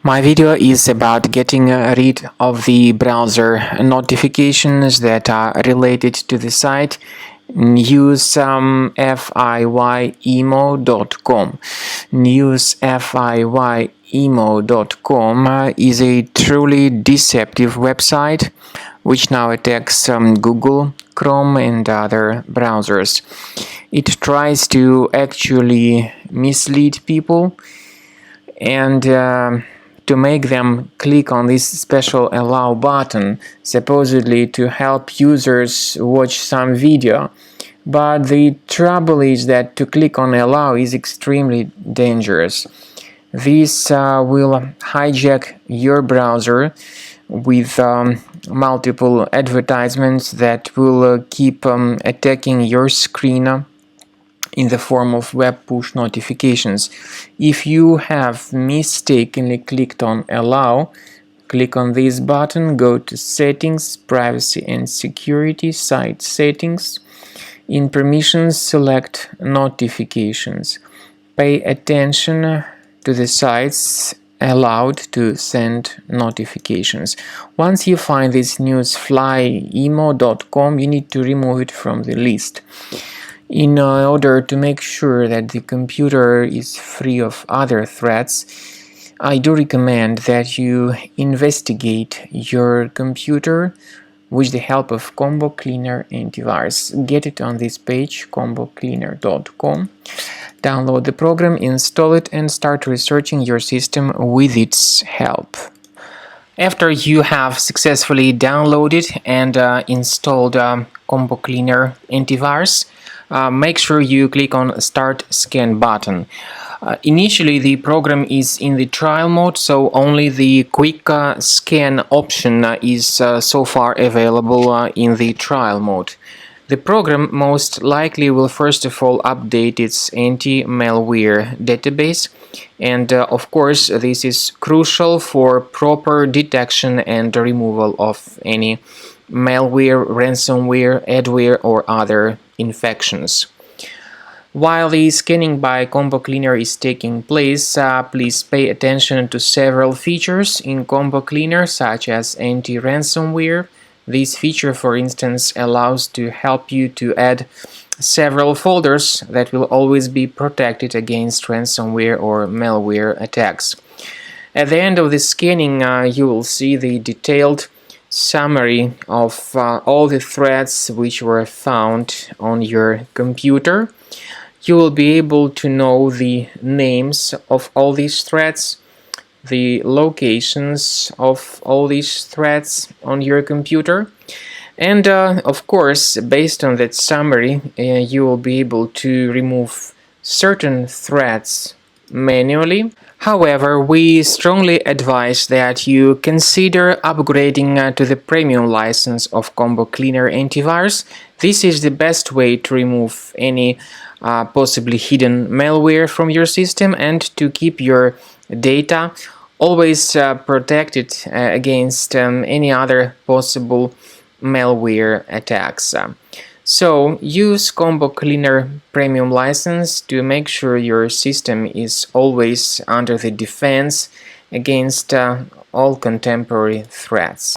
My video is about getting rid of the browser notifications that are related to the site newsfiyemo.com. Newsfiyemo.com is a truly deceptive website which now attacks Google, Chrome and other browsers. It tries to actually mislead people and to make them click on this special allow button, supposedly to help users watch some video. But the trouble is that to click on allow is extremely dangerous. This will hijack your browser with multiple advertisements that will keep attacking your screen in the form of web push notifications. If you have mistakenly clicked on allow, click on this button, go to settings, privacy and security, site settings. In permissions, select notifications. Pay attention to the sites allowed to send notifications. Once you find this newsflyemo.com, you need to remove it from the list. In order to make sure that the computer is free of other threats, I do recommend that you investigate your computer with the help of Combo Cleaner Antivirus. Get it on this page, combocleaner.com. Download the program, install it, and start researching your system with its help. After you have successfully downloaded and installed Combo Cleaner Antivirus, make sure you click on Start Scan button. Initially, the program is in the trial mode, so only the quick scan option is so far available in the trial mode. The program most likely will first of all update its anti-malware database, and of course this is crucial for proper detection and removal of any malware, ransomware, adware or other infections. While the scanning by Combo Cleaner is taking place, please pay attention to several features in Combo Cleaner, such as anti-ransomware. This feature, for instance, allows to help you to add several folders that will always be protected against ransomware or malware attacks. At the end of the scanning, you will see the detailed summary of all the threats which were found on your computer. You will be able to know the names of all these threats, the locations of all these threats on your computer, and of course, based on that summary, you will be able to remove certain threats manually. However, we strongly advise that you consider upgrading to the premium license of Combo Cleaner Antivirus. This is the best way to remove any possibly hidden malware from your system and to keep your data always protected against any other possible malware attacks. So use Combo Cleaner Premium license to make sure your system is always under the defense against all contemporary threats.